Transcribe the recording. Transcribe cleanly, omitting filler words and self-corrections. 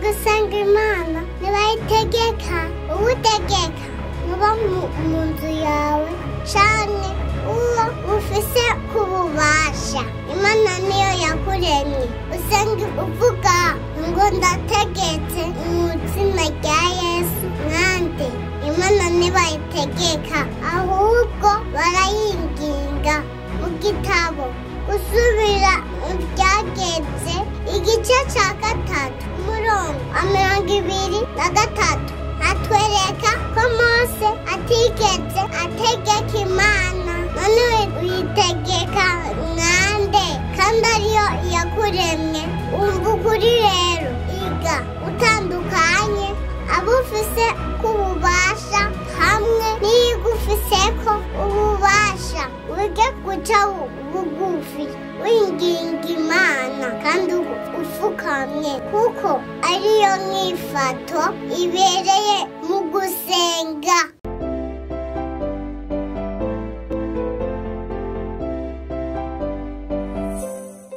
gusenga Imana ntibayitegeka uwutegeka muba mu nzu yawe canke uwo ufise kububasha. Imana niyo yakuremye usenga uvuga ngo ndategetse mu izina rya Yesu nkande. Imana ntibayitegeka ahubwo barayinginga mu gitabo Gusubira mu Byagezwe igice ca 3:23 atwereka ko Mose atigeze ategeka Imana. None uyitegeka nkande kandi ariyo yakuremye. Umva ukuri rero, iga utandukanye abufise kububasha hamwe n'iyigufiseko ububasha. Wige guca bugufi winginga Imana kandi ufukamye, kuko ariyo myifato ibereye mu gusenga.